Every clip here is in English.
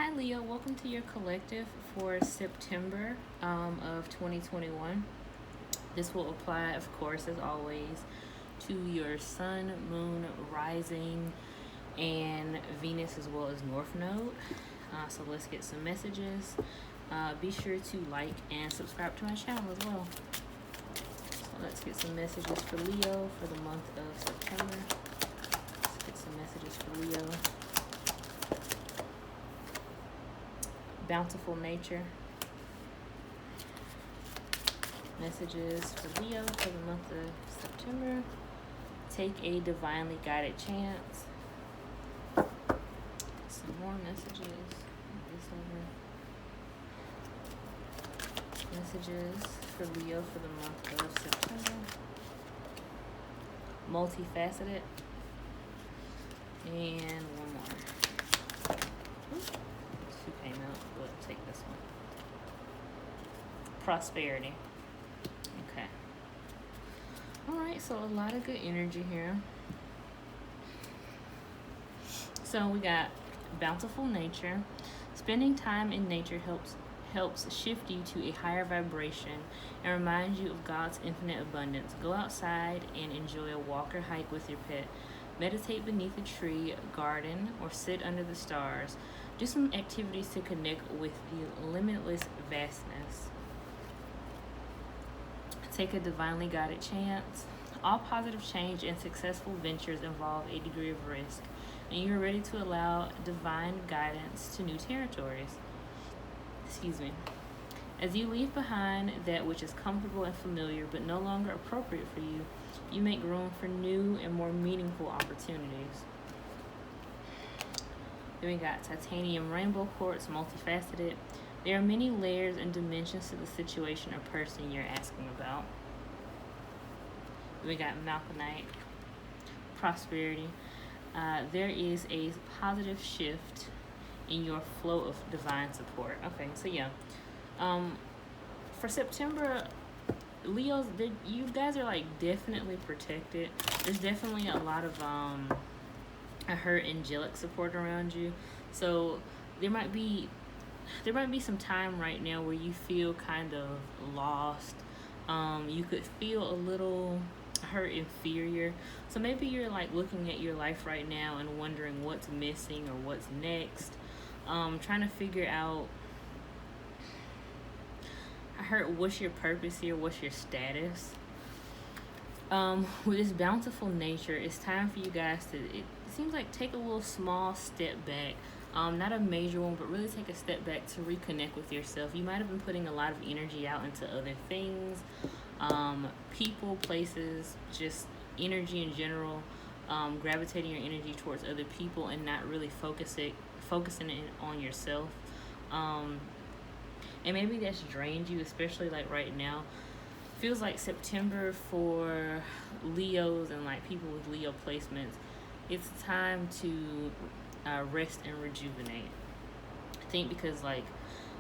Hi Leo, welcome to your collective for September of 2021. This will apply, of course, as always, to your sun, moon, rising, and Venus as well as North Node. So let's get some messages. Be sure to like and subscribe to my channel as well. So let's get some messages for Leo for the month of September. Let's get some messages for Leo. Bountiful nature. Messages for Leo for the month of September. Take a divinely guided chance. Some more messages. This over. Messages for Leo for the month of September. Multifaceted. And one more. Two came out. We'll take this one. Prosperity. Okay. Alright, so a lot of good energy here. So we got bountiful nature. Spending time in nature helps shift you to a higher vibration and reminds you of God's infinite abundance. Go outside and enjoy a walk or hike with your pet. Meditate beneath a tree, garden, or sit under the stars. Do some activities to connect with the limitless vastness. Take a divinely guided chance. All positive change and successful ventures involve a degree of risk, and you are ready to allow divine guidance to new territories. Excuse me. As you leave behind that which is comfortable and familiar but no longer appropriate for you, you make room for new and more meaningful opportunities. Then we got titanium rainbow quartz, multifaceted. There are many layers and dimensions to the situation or person you're asking about. Then we got malachite, prosperity. There is a positive shift in your flow of divine support. Okay, so yeah. For September, Leos, you guys are like definitely protected. There's definitely a lot of a hurt angelic support around you. So there might be some time right now where you feel kind of lost. You could feel a little hurt, inferior. So maybe you're like looking at your life right now and wondering what's missing or what's next. Trying to figure out, what's your purpose here? What's your status? With this bountiful nature, it's time for you guys to, it seems like, take a little small step back. Not a major one, but really take a step back to reconnect with yourself. You might have been putting a lot of energy out into other things, people, places, just energy in general, gravitating your energy towards other people and not really focusing it on yourself. And maybe that's drained you, especially like right now. Feels like September for Leos and like people with Leo placements, it's time to rest and rejuvenate. I think because like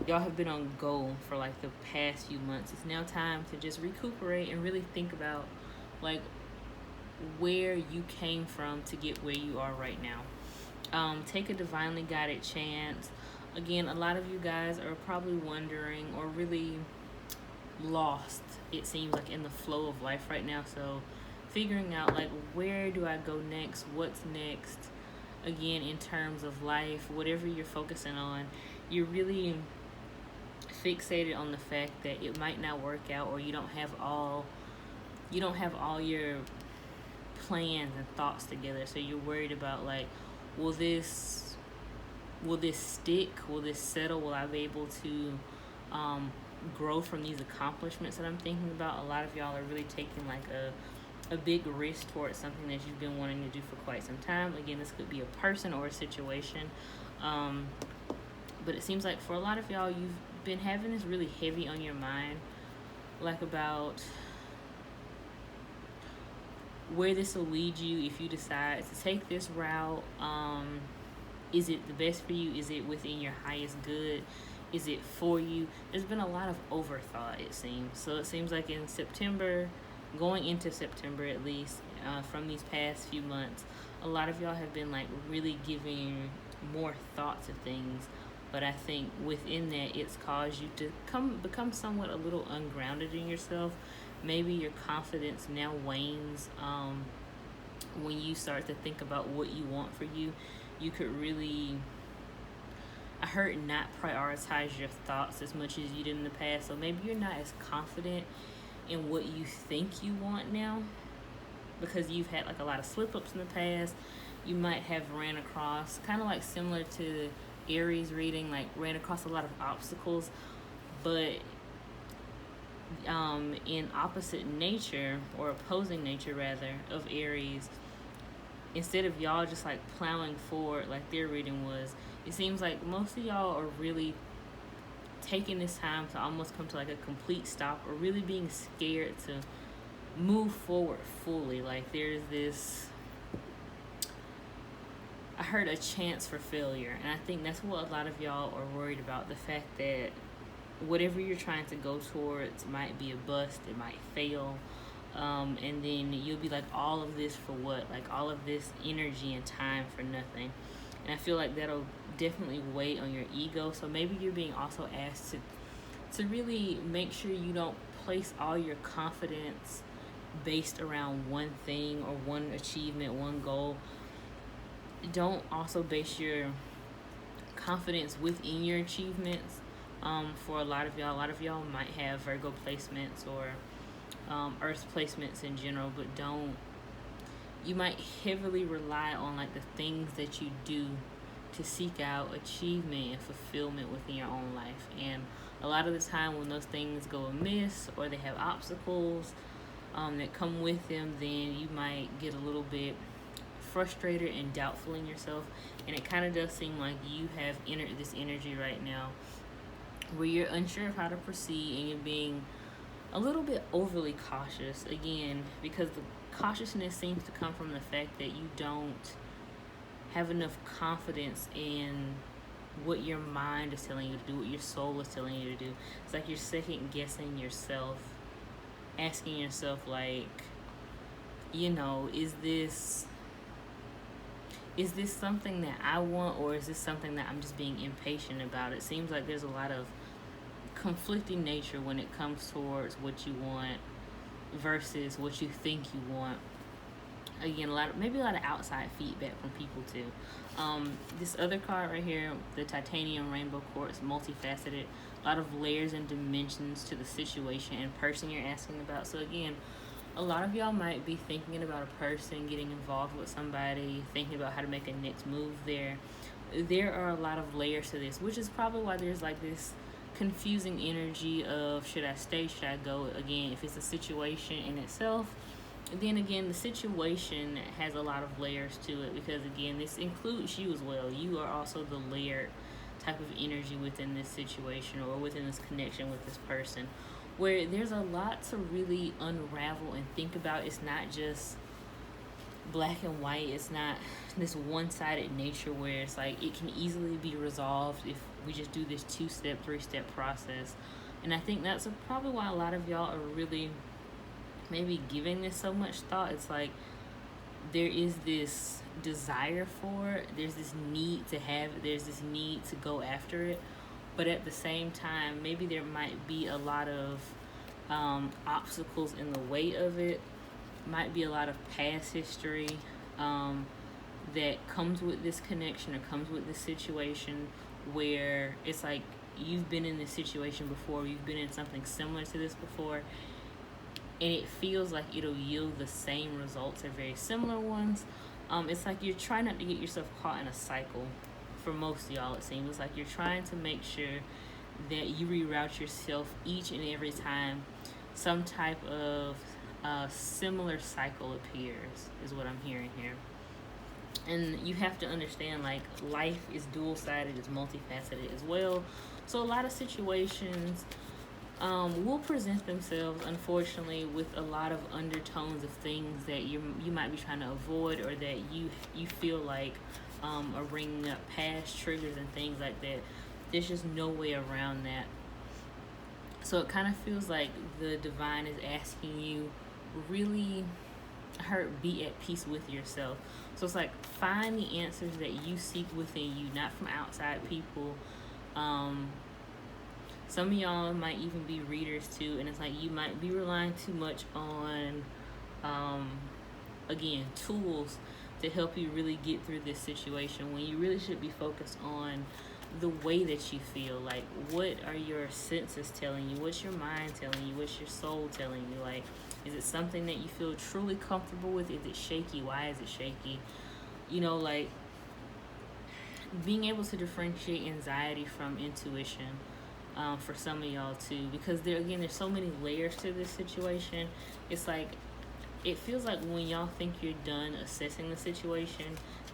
y'all have been on go for like the past few months, it's now time to just recuperate and really think about like where you came from to get where you are right now. Take a divinely guided chance. Again, a lot of you guys are probably wondering or really lost, it seems like, in the flow of life right now. So figuring out like, where do I go next? What's next? Again, in terms of life, whatever you're focusing on, you're really fixated on the fact that it might not work out, or you don't have all your plans and thoughts together. So you're worried about like, will this stick? Will this settle? Will I be able to grow from these accomplishments that I'm thinking about? A lot of y'all are really taking like a big risk towards something that you've been wanting to do for quite some time. Again, this could be a person or a situation. But it seems like for a lot of y'all, you've been having this really heavy on your mind, like about where this will lead you if you decide to take this route. Is it the best for you? Is it within your highest good? Is it for you? There's been a lot of overthought, it seems. So it seems like in September, going into September at least, from these past few months, a lot of y'all have been like really giving more thought to things, But I think within that, it's caused you to become somewhat a little ungrounded in yourself. Maybe your confidence now wanes when you start to think about what you want for you. You could really, I heard, not prioritize your thoughts as much as you did in the past. So maybe you're not as confident in what you think you want now, because you've had like a lot of slip ups in the past. You might have ran across, kind of like similar to Aries reading, like ran across a lot of obstacles, but in opposite nature, or opposing nature rather, of Aries, instead of y'all just like plowing forward like their reading was, it seems like most of y'all are really taking this time to almost come to like a complete stop, or really being scared to move forward fully. Like there's this, I heard, a chance for failure, and I think that's what a lot of y'all are worried about, the fact that whatever you're trying to go towards might be a bust, it might fail, and then you'll be like, all of this for what? Like all of this energy and time for nothing. And I feel like that'll definitely weigh on your ego. So maybe you're being also asked to really make sure you don't place all your confidence based around one thing or one achievement, one goal. Don't also base your confidence within your achievements. For a lot of y'all might have Virgo placements or Earth placements in general, but you might heavily rely on like the things that you do to seek out achievement and fulfillment within your own life. And a lot of the time when those things go amiss, or they have obstacles that come with them, then you might get a little bit frustrated and doubtful in yourself. And it kind of does seem like you have entered this energy right now where you're unsure of how to proceed, and you're being a little bit overly cautious, again, because the cautiousness seems to come from the fact that you don't have enough confidence in what your mind is telling you to do, what your soul is telling you to do. It's like you're second guessing yourself, asking yourself like, is this something that I want, or is this something that I'm just being impatient about? It seems like there's a lot of conflicting nature when it comes towards what you want versus what you think you want. Again, maybe a lot of outside feedback from people too. This other card right here, the titanium rainbow quartz, multifaceted, a lot of layers and dimensions to the situation and person you're asking about. So again, a lot of y'all might be thinking about a person, getting involved with somebody, thinking about how to make a next move there. There are a lot of layers to this, which is probably why there's like this confusing energy of, should I stay, should I go? Again, if it's a situation in itself, then again, the situation has a lot of layers to it, because again, this includes you as well. You are also the layered type of energy within this situation, or within this connection with this person, where there's a lot to really unravel and think about. It's not just black and white. It's not this one-sided nature where it's like it can easily be resolved if we just do this 2-step, 3-step process. And I think that's probably why a lot of y'all are really maybe giving this so much thought. It's like there is this desire for it, there's this need to have it, there's this need to go after it, but at the same time, maybe there might be a lot of obstacles in the way of it. Might be a lot of past history that comes with this connection, or comes with this situation, where it's like you've been in this situation before, you've been in something similar to this before, and it feels like it'll yield the same results, or very similar ones. It's like you're trying not to get yourself caught in a cycle. For most of y'all, it seems it's like you're trying to make sure that you reroute yourself each and every time some type of similar cycle appears, is what I'm hearing here. And you have to understand, like, life is dual-sided, it's multifaceted as well. So a lot of situations will present themselves, unfortunately, with a lot of undertones of things that you might be trying to avoid, or that you feel like are bringing up past triggers and things like that. There's just no way around that. So it kind of feels like the divine is asking you, really be at peace with yourself. So it's like, find the answers that you seek within you, not from outside people. Some of y'all might even be readers too, and it's like you might be relying too much on, again, tools to help you really get through this situation when you really should be focused on the way that you feel. Like, what are your senses telling you? What's your mind telling you? What's your soul telling you? Like, is it something that you feel truly comfortable with? Is it shaky? Why is it shaky? You know, like, being able to differentiate anxiety from intuition, for some of y'all too, because there's so many layers to this situation. It's like, it feels like when y'all think you're done assessing the situation,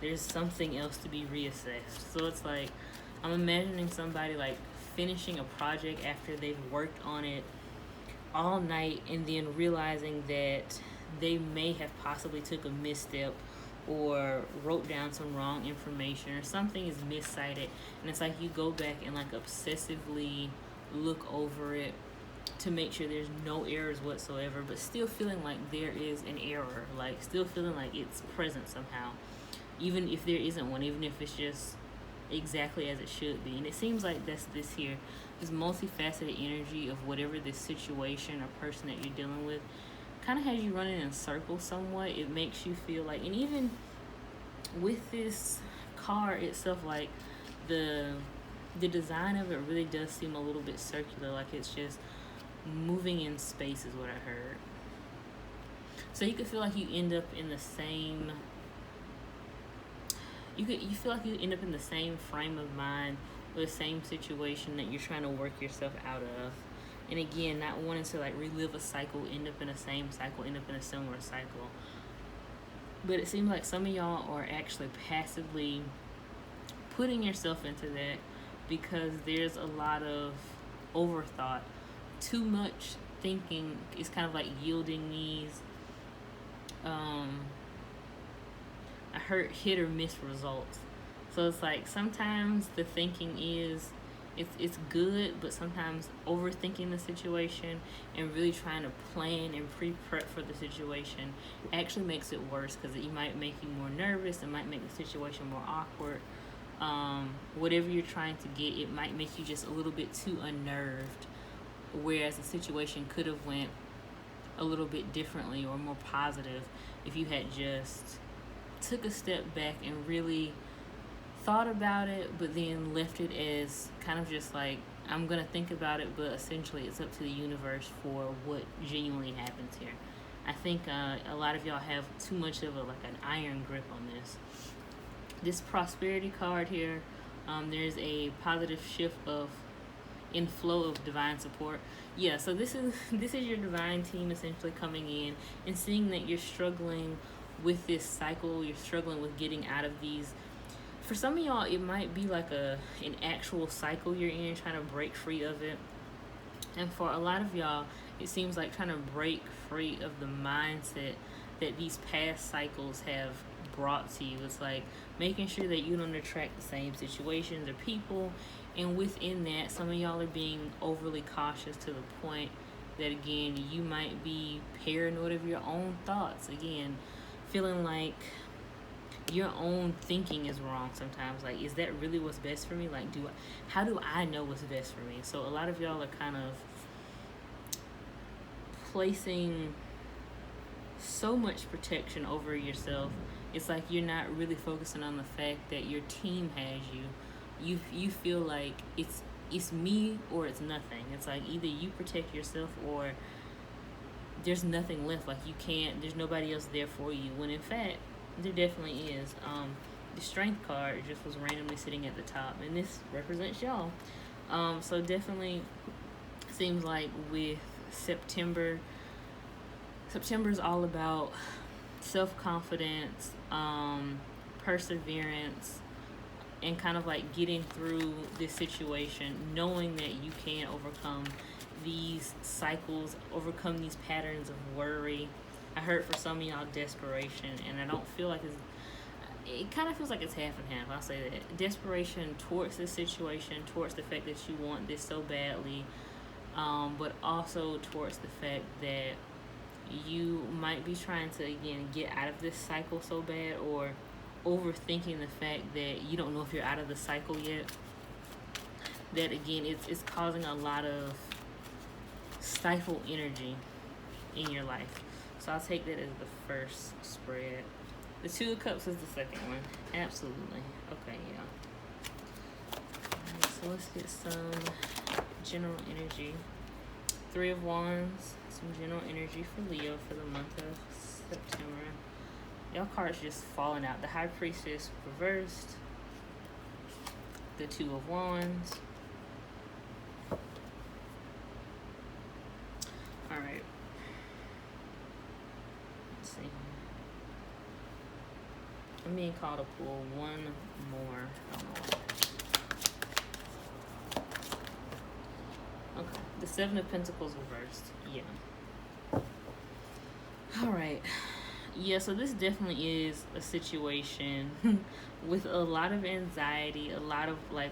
there's something else to be reassessed. So it's like, I'm imagining somebody like finishing a project after they've worked on it all night, and then realizing that they may have possibly took a misstep or wrote down some wrong information, or something is miscited, and it's like you go back and like obsessively look over it to make sure there's no errors whatsoever, but still feeling like there is an error, like still feeling like it's present somehow, even if there isn't one, even if it's just exactly as it should be. And it seems like that's this here, this multifaceted energy of whatever this situation or person that you're dealing with kind of has you running in circles somewhat. It makes you feel like, and even with this card itself, like the design of it really does seem a little bit circular, like it's just moving in space is what I heard. So you could feel like you end up in the same, you feel like you end up in the same frame of mind or the same situation that you're trying to work yourself out of. And again, not wanting to like relive a cycle, end up in the same cycle, end up in a similar cycle. But it seems like some of y'all are actually passively putting yourself into that because there's a lot of overthought. Too much thinking is kind of like yielding these, I heard hit or miss results. So it's like sometimes the thinking is, it's good, but sometimes overthinking the situation and really trying to plan and pre-prep for the situation actually makes it worse, because it might make you more nervous, it might make the situation more awkward. Whatever you're trying to get, it might make you just a little bit too unnerved, whereas the situation could have went a little bit differently or more positive if you had just took a step back and really thought about it, but then left it as kind of just like, I'm gonna think about it, but essentially it's up to the universe for what genuinely happens here. I think a lot of y'all have too much of like an iron grip on this. This prosperity card here, there's a positive shift of inflow of divine support. Yeah, so this is your divine team essentially coming in and seeing that you're struggling with this cycle, you're struggling with getting out of these. For some of y'all, it might be like an actual cycle you're in, trying to break free of it. And for a lot of y'all, it seems like trying to break free of the mindset that these past cycles have brought to you. It's like making sure that you don't attract the same situations or people. And within that, some of y'all are being overly cautious to the point that, again, you might be paranoid of your own thoughts. Again, feeling like your own thinking is wrong sometimes. Like, is that really what's best for me? Like, how do I know what's best for me? So a lot of y'all are kind of placing so much protection over yourself. It's like you're not really focusing on the fact that your team has you. You feel like it's me or it's nothing. It's like either you protect yourself or there's nothing left. Like there's nobody else there for you, when in fact there definitely is. The strength card just was randomly sitting at the top, and this represents y'all. So definitely seems like with September is all about self-confidence, perseverance, and kind of like getting through this situation, knowing that you can overcome these cycles, overcome these patterns of worry. I heard for some of y'all desperation, and I don't feel like it kind of feels like it's half and half. I'll say that. Desperation towards this situation, towards the fact that you want this so badly, but also towards the fact that you might be trying to, again, get out of this cycle so bad, or overthinking the fact that you don't know if you're out of the cycle yet. that again it's causing a lot of stifled energy in your life. So I'll take that as the first spread. The Two of Cups is the second one. Absolutely. Okay, yeah. Alright, so let's get some general energy. Three of Wands, some general energy for Leo for the month of September. Y'all cards just falling out. The High Priestess reversed. The Two of Wands. Alright. Let's see. I'm being called to pull one more. I don't know why. Okay. The Seven of Pentacles reversed. Yeah. Alright. Yeah, so this definitely is a situation with a lot of anxiety, a lot of like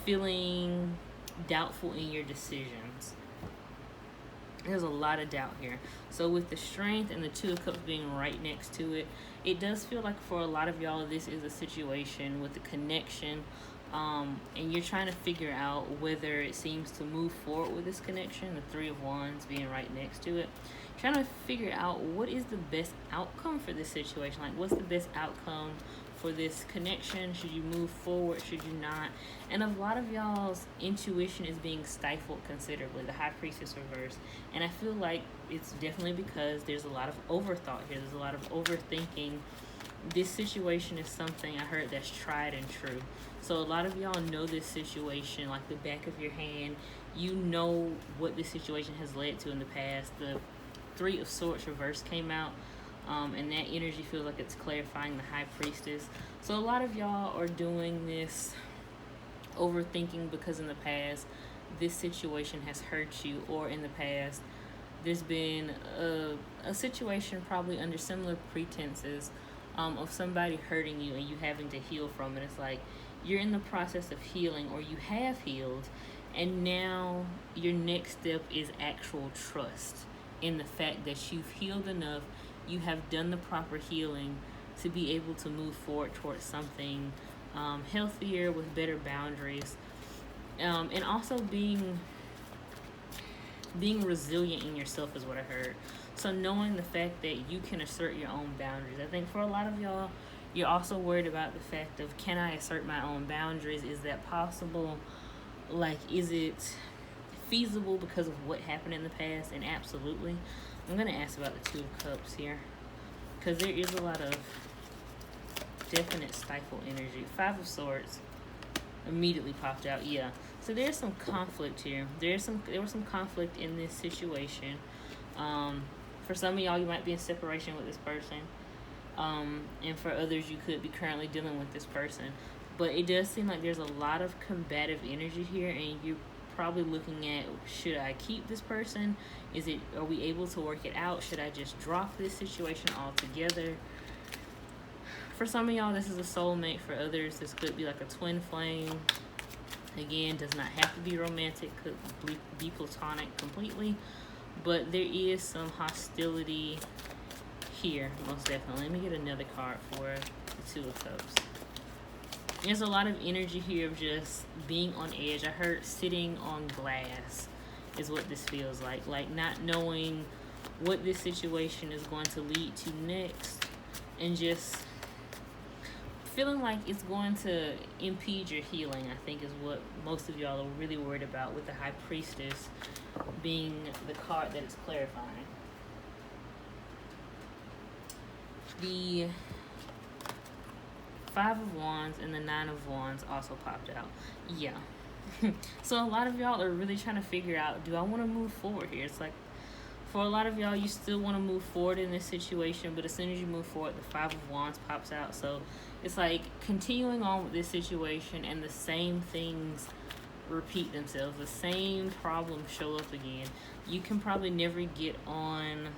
feeling doubtful in your decisions. There's a lot of doubt here. So with the Strength and the Two of Cups being right next to it, it does feel like for a lot of y'all this is a situation with the connection, and you're trying to figure out whether it seems to move forward with this connection. The Three of Wands being right next to it, trying to figure out what is the best outcome for this situation. Like, what's the best outcome for this connection? Should you move forward? Should you not? And a lot of y'all's intuition is being stifled considerably. The High Priestess reverse. And I feel like it's definitely because there's a lot of overthought here. There's a lot of overthinking. This situation is something I heard that's tried and true. So a lot of y'all know this situation like the back of your hand. You know what this situation has led to in the past. The Three of Swords reverse came out, and that energy feels like it's clarifying the High Priestess. So a lot of y'all are doing this overthinking because in the past this situation has hurt you, or in the past there's been a situation probably under similar pretenses of somebody hurting you and you having to heal from it. It's like you're in the process of healing, or you have healed, and now your next step is actual trust in the fact that you've healed enough, you have done the proper healing to be able to move forward towards something healthier with better boundaries, and also being resilient in yourself is what I heard. So knowing the fact that you can assert your own boundaries. I think for a lot of y'all, you're also worried about the fact of, can I assert my own boundaries? Is that possible? Like, is it feasible because of what happened in the past? And absolutely. I'm going to ask about the Two of Cups here, because there is a lot of definite stifle energy. Five of Swords immediately popped out. Yeah. So there's some conflict here. There was some conflict in this situation. For some of y'all, you might be in separation with this person. And for others, you could be currently dealing with this person. But it does seem like there's a lot of combative energy here, and you're probably looking at, should I keep this person? Are we able to work it out? Should I just drop this situation altogether? For some of y'all, this is a soulmate. For others, this could be like a twin flame. Again, does not have to be romantic, could be platonic completely. But there is some hostility here, most definitely. Let me get another card for the Two of Cups. There's a lot of energy here of just being on edge. I heard sitting on glass is what this feels like. Like not knowing what this situation is going to lead to next, and just feeling like it's going to impede your healing, I think, is what most of y'all are really worried about, with the High Priestess being the card that is clarifying. The Five of Wands and the Nine of Wands also popped out. Yeah. So a lot of y'all are really trying to figure out, do I want to move forward here? It's like, for a lot of y'all, you still want to move forward in this situation, but as soon as you move forward, the Five of Wands pops out. So it's like continuing on with this situation, and the same things repeat themselves. The same problems show up again. You can probably never get on...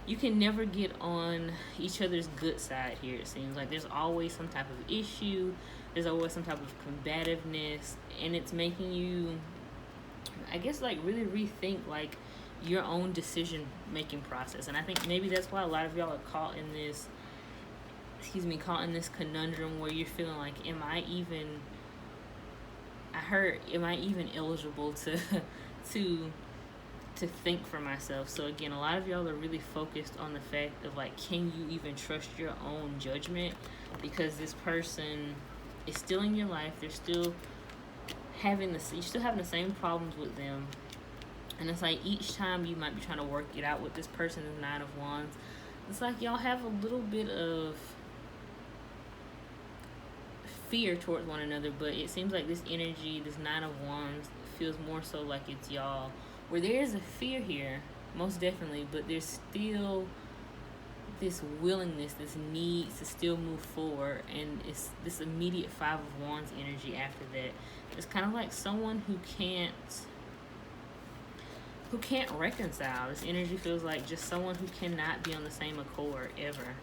You can never get on each other's good side here, it seems. Like there's always some type of issue. There's always some type of combativeness. And it's making you, I guess, like really rethink like your own decision-making process. And I think maybe that's why a lot of y'all are caught in this, caught in this conundrum where you're feeling like, am I even I heard, am I even eligible to to to think for myself? So again, a lot of y'all are really focused on the fact of like, can you even trust your own judgment? Because this person is still in your life. They're still you're still having the same problems with them. And it's like each time you might be trying to work it out with this person, is Nine of Wands. It's like y'all have a little bit of fear towards one another, but it seems like this energy, this Nine of Wands, feels more so like it's y'all. Where there is a fear here, most definitely, but there's still this willingness, this need to still move forward, and it's this immediate Five of Wands energy after that. It's kind of like someone who can't reconcile. This energy feels like just someone who cannot be on the same accord ever.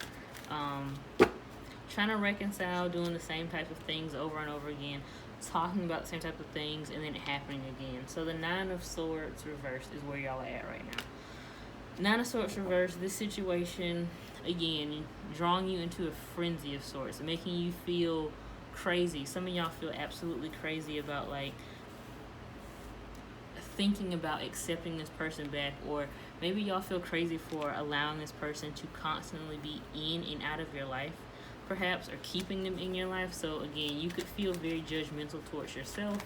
Trying to reconcile, doing the same type of things over and over again, talking about the same type of things, and then it happening again. So the Nine of Swords reversed is where y'all are at right now. Nine of Swords reversed, this situation, again, drawing you into a frenzy of sorts, making you feel crazy. Some of y'all feel absolutely crazy about, like, thinking about accepting this person back, or maybe y'all feel crazy for allowing this person to constantly be in and out of your life, perhaps, or keeping them in your life. So again, you could feel very judgmental towards yourself,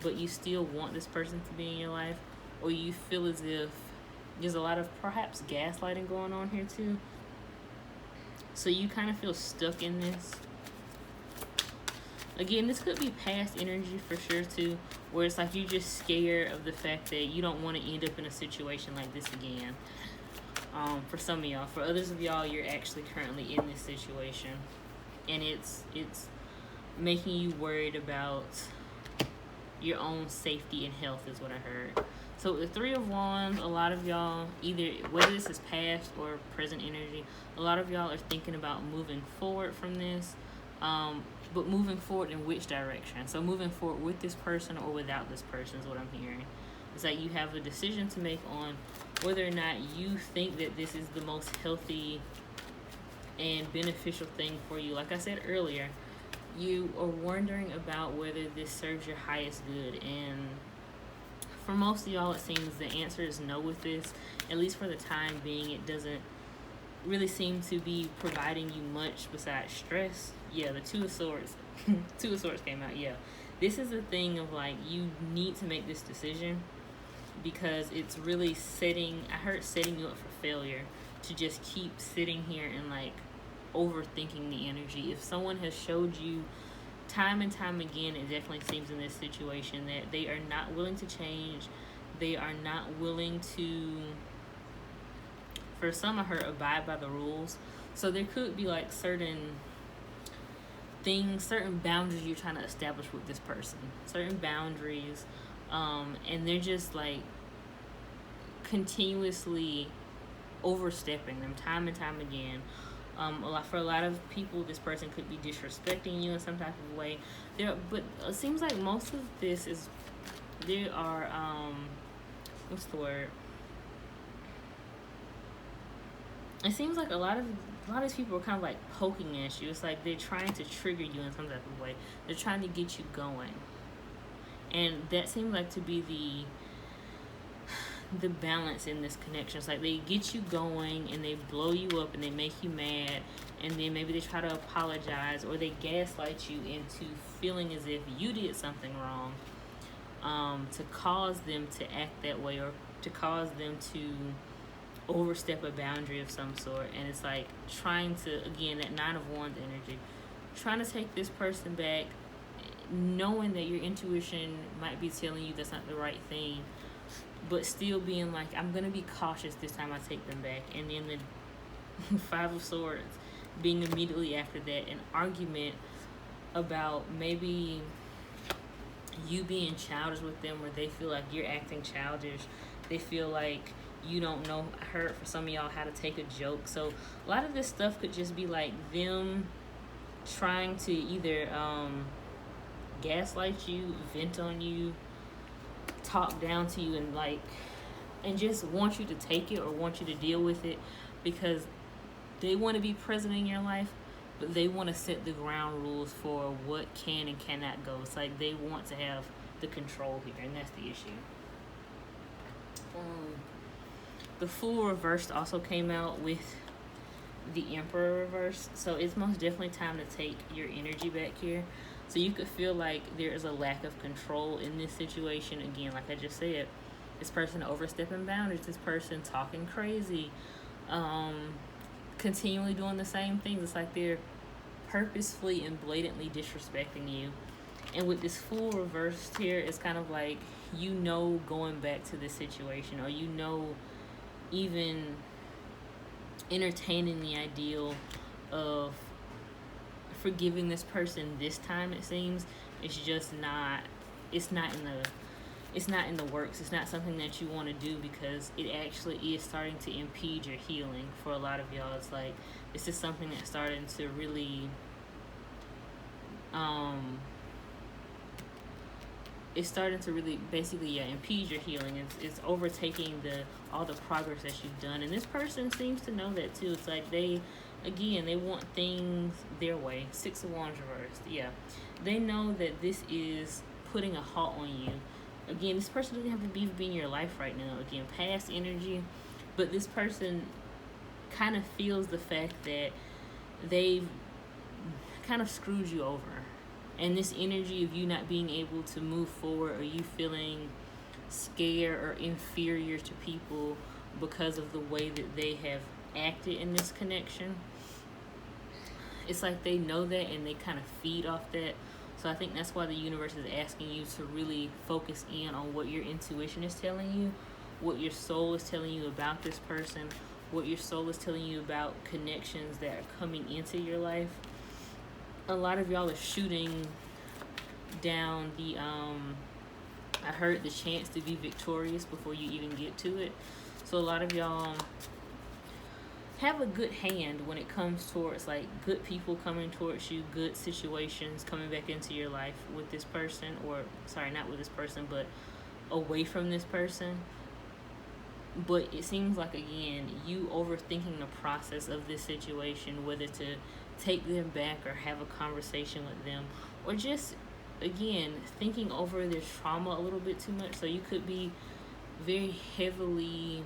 but you still want this person to be in your life, or you feel as if there's a lot of perhaps gaslighting going on here too. So you kind of feel stuck in this. Again, this could be past energy for sure too, where it's like you're just scared of the fact that you don't want to end up in a situation like this again. For some of y'all. For others of y'all, you're actually currently in this situation, and it's making you worried about your own safety and health is what I heard. So the Three of Wands, a lot of y'all, either whether this is past or present energy, a lot of y'all are thinking about moving forward from this. But moving forward in which direction? So moving forward with this person or without this person is what I'm hearing. It's like you have a decision to make on whether or not you think that this is the most healthy and beneficial thing for you. Like I said earlier, you are wondering about whether this serves your highest good. And for most of y'all, it seems the answer is no with this. At least for the time being, it doesn't really seem to be providing you much besides stress. Yeah, the Two of Swords. Two of Swords came out, yeah. This is a thing of like, you need to make this decision because it's really setting you up for failure to just keep sitting here and like overthinking the energy. If someone has showed you time and time again, it definitely seems in this situation that they are not willing to change. They are not willing to, for some, I heard, abide by the rules. So there could be like certain things, certain boundaries you're trying to establish with this person, certain boundaries, and they're just like continuously overstepping them time and time again. For a lot of people, this person could be disrespecting you in some type of way. But it seems like most of this is, there are what's the word? It seems like a lot of these people are kind of like poking at you. It's like they're trying to trigger you in some type of way. They're trying to get you going, and that seems like to be the balance in this connection. It's like they get you going and they blow you up and they make you mad, and then maybe they try to apologize or they gaslight you into feeling as if you did something wrong, to cause them to act that way, or to cause them to overstep a boundary of some sort. And it's like trying to, again, that Nine of Wands energy, trying to take this person back, knowing that your intuition might be telling you that's not the right thing, but still being like, I'm gonna be cautious this time I take them back. And then the Five of Swords being immediately after that, an argument about maybe you being childish with them, where they feel like you're acting childish. They feel like you don't know. I heard for some of y'all how to take a joke. So a lot of this stuff could just be like them trying to either gaslight you, vent on you, talk down to you, and just want you to take it or want you to deal with it because they want to be present in your life, but they want to set the ground rules for what can and cannot go. It's like they want to have the control here, and that's the issue. The Fool reversed also came out with the Emperor reversed, so it's most definitely time to take your energy back here. So you could feel like there is a lack of control in this situation. Again, like I just said, this person overstepping boundaries, this person talking crazy, continually doing the same things. It's like they're purposefully and blatantly disrespecting you. And with this Fool reversed here, it's kind of like, going back to this situation, or even entertaining the ideal of forgiving this person this time. It seems it's not in the works. It's not something that you want to do, because it actually is starting to impede your healing. For a lot of y'all, it's like this is something that's starting to really basically impede your healing. It's overtaking all the progress that you've done, and this person seems to know that too. It's like they want things their way. 6 of Wands reversed. Yeah, they know that this is putting a halt on you. Again, this person doesn't have to be in your life right now. Again, past energy, but this person kind of feels the fact that they've kind of screwed you over. And this energy of you not being able to move forward, or you feeling scared or inferior to people because of the way that they have acted in this connection. It's like they know that, and they kind of feed off that. So I think that's why the universe is asking you to really focus in on what your intuition is telling you, what your soul is telling you about this person, what your soul is telling you about connections that are coming into your life. A lot of y'all are shooting down I heard the chance to be victorious before you even get to it. So a lot of y'all have a good hand when it comes towards like good people coming towards you, good situations coming back into your life with this person, or sorry, not with this person, but away from this person. But it seems like, again, you overthinking the process of this situation, whether to take them back or have a conversation with them, or just, again, thinking over their trauma a little bit too much. So you could be very heavily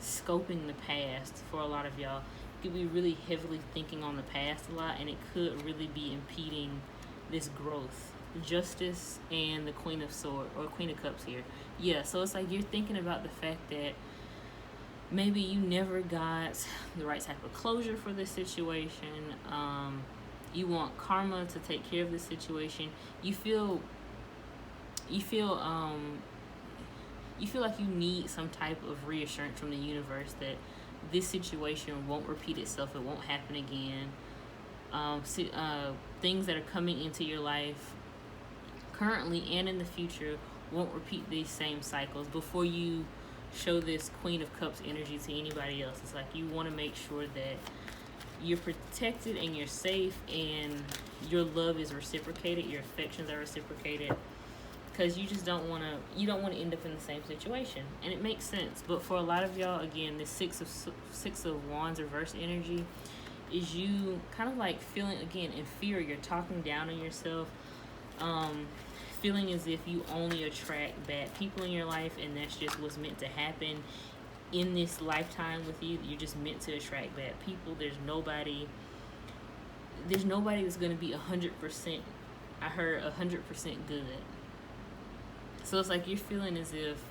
scoping the past. For a lot of y'all, you could be really heavily thinking on the past a lot, and it could really be impeding this growth. Justice and the Queen of Swords, or Queen of Cups here. Yeah, so it's like you're thinking about the fact that maybe you never got the right type of closure for this situation. You want karma to take care of this situation. You feel like you need some type of reassurance from the universe that this situation won't repeat itself. It won't happen again. Things that are coming into your life currently and in the future won't repeat these same cycles. Before you show this Queen of Cups energy to anybody else, it's like you want to make sure that you're protected and you're safe, and your love is reciprocated, your affections are reciprocated, because you just don't want to end up in the same situation. And it makes sense. But for a lot of y'all, again, this six of Wands reverse energy is you kind of like feeling, again, inferior, talking down on yourself, feeling as if you only attract bad people in your life, and that's just what's meant to happen in this lifetime with you. You're just meant to attract bad people. There's nobody that's going to be 100%, I heard 100% good. So it's like you're feeling as if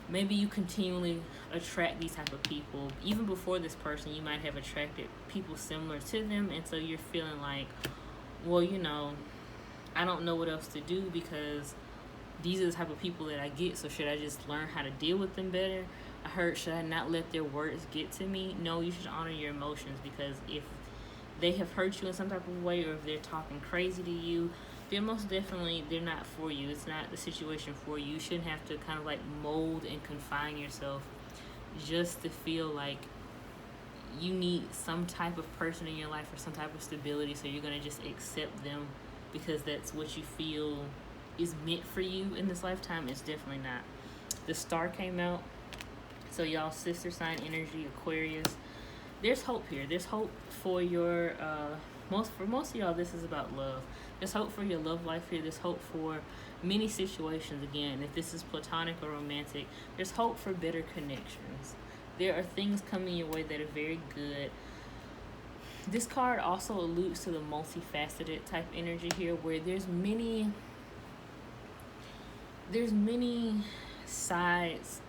maybe you continually attract these type of people. Even before this person, you might have attracted people similar to them, and so you're feeling like, well, I don't know what else to do, because these are the type of people that I get, so should I just learn how to deal with them better? I heard, should I not let their words get to me? No, you should honor your emotions, because if they have hurt you in some type of way, or if they're talking crazy to you, then most definitely they're not for you. It's not the situation for you. You shouldn't have to kind of like mold and confine yourself just to feel like you need some type of person in your life or some type of stability, so you're going to just accept them because that's what you feel is meant for you in this lifetime. It's definitely not. The Star came out. So y'all sister sign energy, Aquarius. there's hope here. There's hope for your most of y'all. This is about love. There's hope for your love life here. There's hope for many situations. Again, if this is platonic or romantic, there's hope for better connections. There are things coming your way that are very good. This card also alludes to the multifaceted type energy here, where there's many sides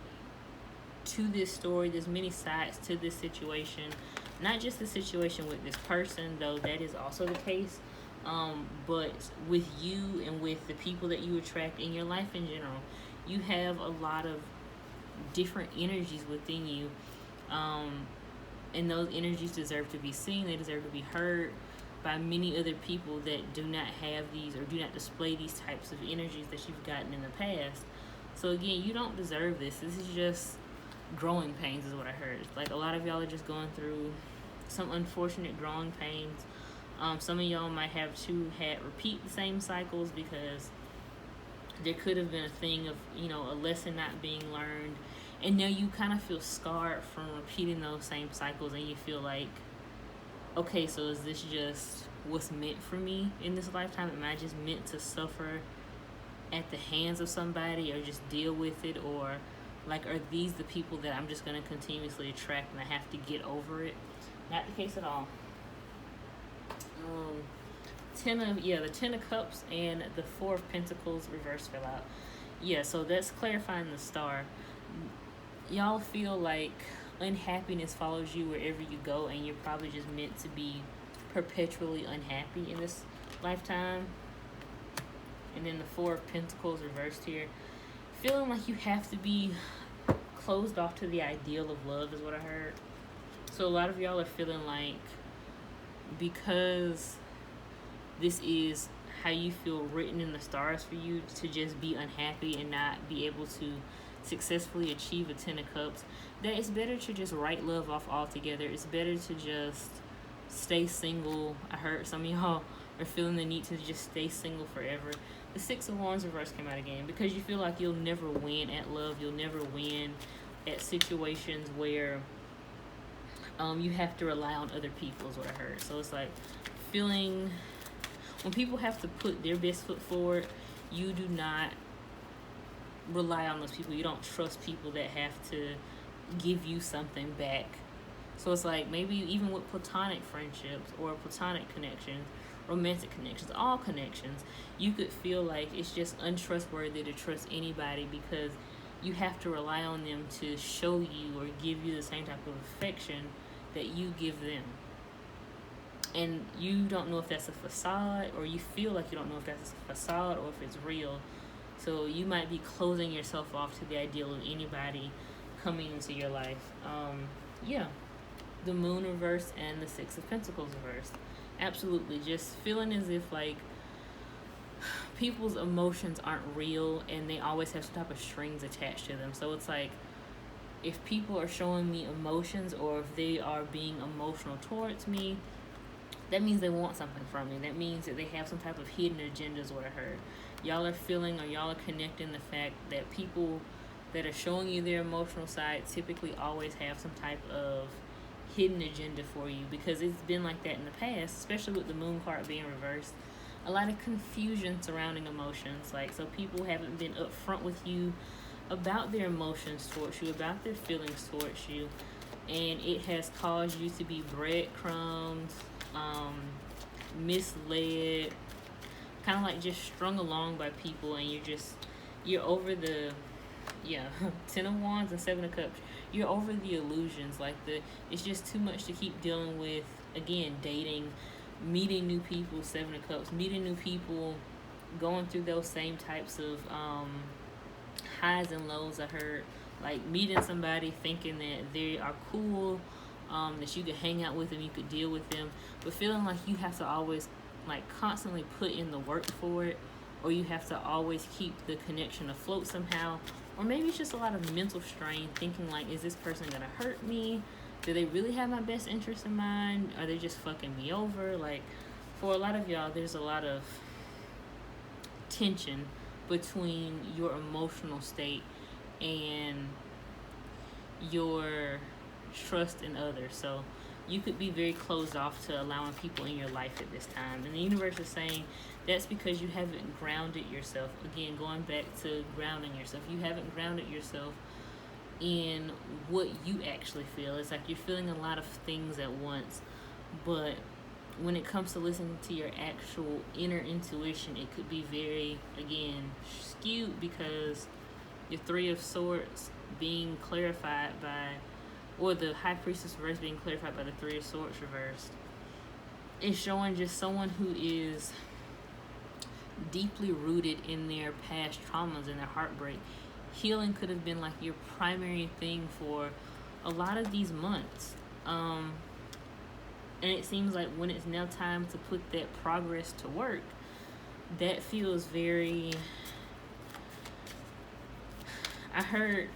to this story. There's many sides to this situation. Not just the situation with this person, though that is also the case, but with you and with the people that you attract in your life in general. You have a lot of different energies within you, and those energies deserve to be seen. They deserve to be heard by many other people that do not have these or do not display these types of energies that you've gotten in the past. So again, you don't deserve this. This is just growing pains is what I heard. Like, a lot of y'all are just going through some unfortunate growing pains. Some of y'all might have repeat the same cycles because there could have been a thing of, a lesson not being learned, and now you kind of feel scarred from repeating those same cycles, and you feel like, okay, so is this just what's meant for me in this lifetime? Am I just meant to suffer at the hands of somebody, or just deal with it? Or like, are these the people that I'm just going to continuously attract and I have to get over it? Not the case at all. The Ten of Cups and the Four of Pentacles reverse fell out. Yeah, so that's clarifying the star. Y'all feel like unhappiness follows you wherever you go, and you're probably just meant to be perpetually unhappy in this lifetime. And then the Four of Pentacles reversed here. Feeling like you have to be closed off to the ideal of love is what I heard. So a lot of y'all are feeling like, because this is how you feel written in the stars for you to just be unhappy and not be able to successfully achieve a Ten of Cups, that it's better to just write love off altogether. It's better to just stay single. I heard some of y'all are feeling the need to just stay single forever. The Six of Wands reverse came out again because you feel like you'll never win at love. You'll never win at situations where you have to rely on other people is what I heard. So it's like feeling when people have to put their best foot forward, you do not rely on those people. You don't trust people that have to give you something back. So it's like maybe even with platonic friendships or platonic connections, romantic connections, all connections, you could feel like it's just untrustworthy to trust anybody because you have to rely on them to show you or give you the same type of affection that you give them. And you don't know if that's a facade, or you feel like you don't know if that's a facade or if it's real. So you might be closing yourself off to the ideal of anybody coming into your life. The Moon reversed and the Six of Pentacles reversed. Absolutely, just feeling as if like people's emotions aren't real and they always have some type of strings attached to them. So it's like, if people are showing me emotions or if they are being emotional towards me, that means they want something from me. That means that they have some type of hidden agenda is what I heard. Y'all are feeling, or y'all are connecting the fact that people that are showing you their emotional side typically always have some type of hidden agenda for you, because it's been like that in the past, especially with the Moon card being reversed. A lot of confusion surrounding emotions. Like, so people haven't been upfront with you about their emotions towards you, about their feelings towards you, and it has caused you to be breadcrumbs, misled, kind of like just strung along by people, and you're over the Ten of Wands and Seven of Cups. You're over the illusions. Like, it's just too much to keep dealing with. Again, dating, meeting new people, Seven of Cups, meeting new people, going through those same types of highs and lows. I heard, like, meeting somebody thinking that they are cool, that you could hang out with them, you could deal with them, but feeling like you have to always, like, constantly put in the work for it, or you have to always keep the connection afloat somehow. Or maybe it's just a lot of mental strain, thinking like, is this person gonna hurt me? Do they really have my best interest in mind? Are they just fucking me over? Like, for a lot of y'all, there's a lot of tension between your emotional state and your trust in others. So you could be very closed off to allowing people in your life at this time. And the universe is saying that's because you haven't grounded yourself. Again, going back to grounding yourself. You haven't grounded yourself in what you actually feel. It's like you're feeling a lot of things at once, but when it comes to listening to your actual inner intuition, it could be very, again, skewed, because your Three of Swords being clarified by, or the High Priestess reverse being clarified by the Three of Swords reversed, is showing just someone who is deeply rooted in their past traumas and their heartbreak. Healing could have been like your primary thing for a lot of these months. And it seems like when it's now time to put that progress to work, that feels very, I heard,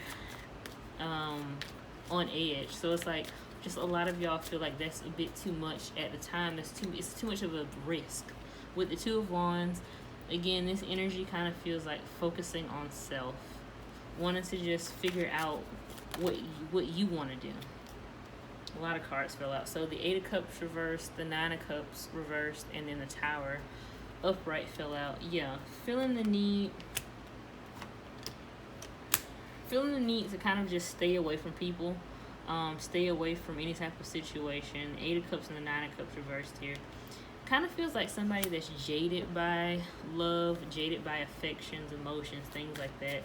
on edge. So it's like just a lot of y'all feel like that's a bit too much at the time. It's too much of a risk. With the Two of Wands, again, this energy kind of feels like focusing on self, wanting to just figure out what you want to do. A lot of cards fell out. So the Eight of Cups reversed, the Nine of Cups reversed, and then the Tower upright fell out. Yeah, feeling the need to kind of just stay away from people, stay away from any type of situation. Eight of Cups and the Nine of Cups reversed here. Kind of feels like somebody that's jaded by love, jaded by affections, emotions, things like that.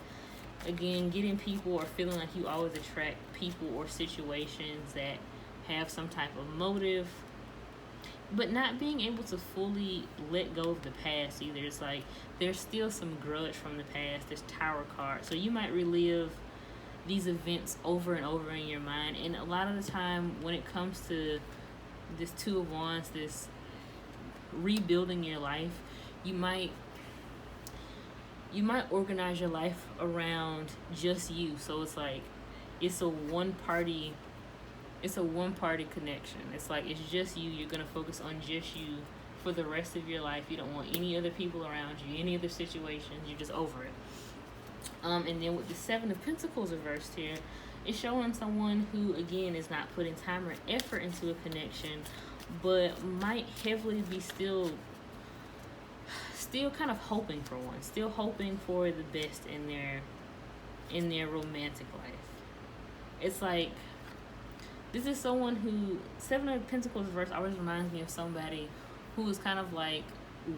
Again, getting people or feeling like you always attract people or situations that have some type of motive, but not being able to fully let go of the past either. It's like there's still some grudge from the past. This Tower card. So you might relive these events over and over in your mind. And a lot of the time when it comes to this Two of Wands, this rebuilding your life, you might organize your life around just you. So it's like it's a one party connection. It's like it's just you. You're gonna focus on just you for the rest of your life. You don't want any other people around you, any other situations. You're just over it. And then with the Seven of Pentacles reversed here, it's showing someone who, again, is not putting time or effort into a connection, but might heavily be still kind of hoping for one, still hoping for the best in their romantic life. It's like this is someone who, Seven of Pentacles reverse always reminds me of somebody who is kind of like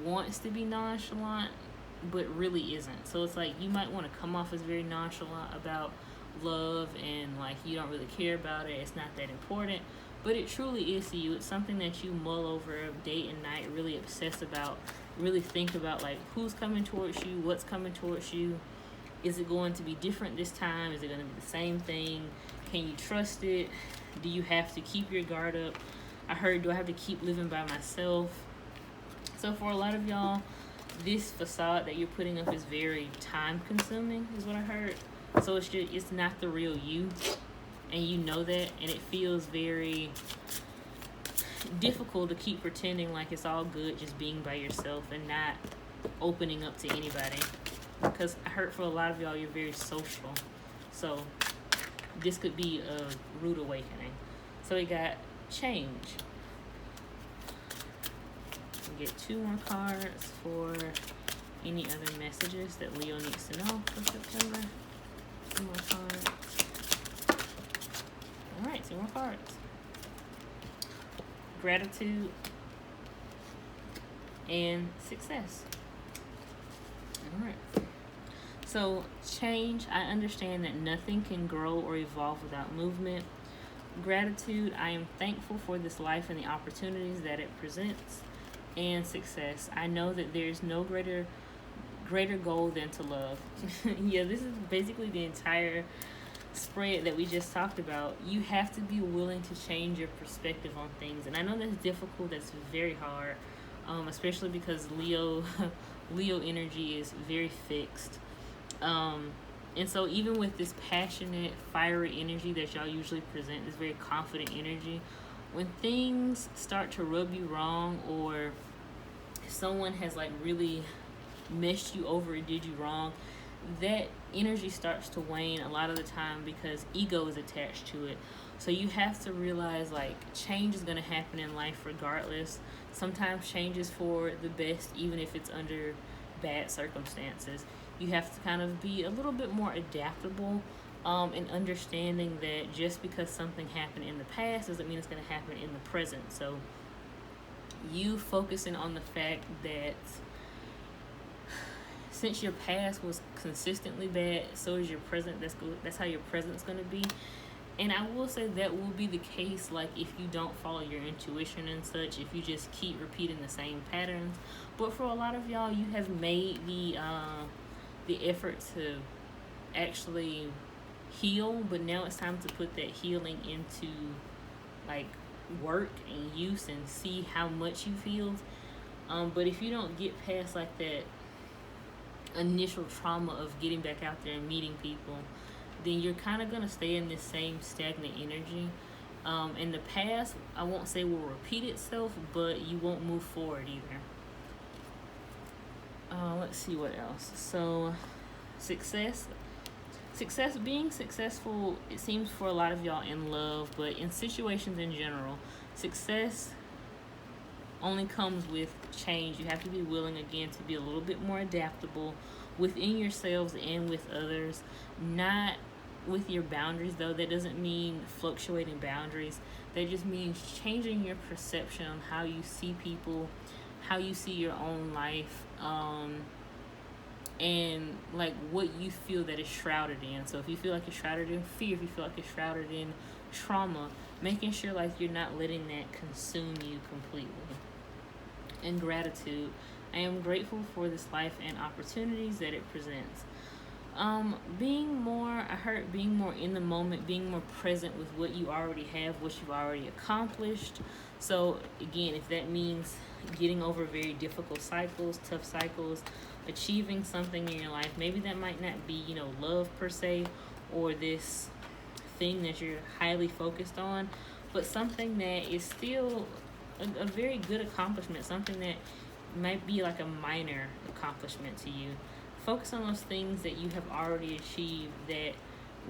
wants to be nonchalant but really isn't. So it's like you might want to come off as very nonchalant about love and like you don't really care about it, it's not that important, but it truly is to you. It's something that you mull over day and night, really obsess about, really think about, like who's coming towards you, what's coming towards you. Is it going to be different this time? Is it going to be the same thing? Can you trust it? Do you have to keep your guard up? I heard, do I have to keep living by myself? So for a lot of y'all, this facade that you're putting up is very time consuming, is what I heard. So it's not the real you, and you know that, and it feels very difficult to keep pretending like it's all good just being by yourself and not opening up to anybody, because I heard for a lot of y'all you're very social, so this could be a rude awakening. So we got change. We get two more cards for any other messages that Leo needs to know for September. Two more cards. Alright, two more cards. Gratitude and success. Alright. So, change. I understand that nothing can grow or evolve without movement. Gratitude. I am thankful for this life and the opportunities that it presents. And success. I know that there's no greater goal than to love. Yeah, this is basically the entire spread that we just talked about. You have to be willing to change your perspective on things, and I know that's difficult. That's very hard, especially because Leo energy is very fixed, and so even with this passionate, fiery energy that y'all usually present, this very confident energy, when things start to rub you wrong, or someone has like really messed you over or did you wrong, that energy starts to wane a lot of the time because ego is attached to it. So you have to realize like change is going to happen in life regardless. Sometimes change is for the best, even if it's under bad circumstances. You have to kind of be a little bit more adaptable, and understanding that just because something happened in the past doesn't mean it's going to happen in the present. So you focusing on the fact that since your past was consistently bad, so is your present. That's how your present's going to be. And I will say that will be the case, like, if you don't follow your intuition and such, if you just keep repeating the same patterns. But for a lot of y'all, you have made the effort to actually heal, but now it's time to put that healing into, like, work and use and see how much you've healed. But if you don't get past, like, that initial trauma of getting back out there and meeting people, then you're kind of going to stay in this same stagnant energy. In the past, I won't say will repeat itself, but you won't move forward either. Let's see what else. So, success, being successful, it seems for a lot of y'all in love, but in situations in general, success only comes with change. You have to be willing, again, to be a little bit more adaptable within yourselves and with others. Not with your boundaries, though. That doesn't mean fluctuating boundaries. That just means changing your perception on how you see people, how you see your own life, and like what you feel that is shrouded in. So if you feel like you're shrouded in fear, if you feel like you're shrouded in trauma, making sure like you're not letting that consume you completely. And gratitude. I am grateful for this life and opportunities that it presents. Being more in the moment, being more present with what you already have, what you've already accomplished. So again, if that means getting over very difficult cycles, tough cycles, achieving something in your life, maybe that might not be, love per se, or this thing that you're highly focused on, but something that is still a very good accomplishment, something that might be like a minor accomplishment to you. Focus on those things that you have already achieved that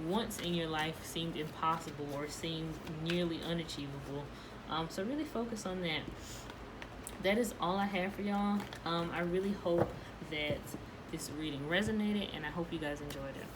once in your life seemed impossible or seemed nearly unachievable. So really focus on that. That is all I have for y'all. I really hope that this reading resonated, and I hope you guys enjoyed it.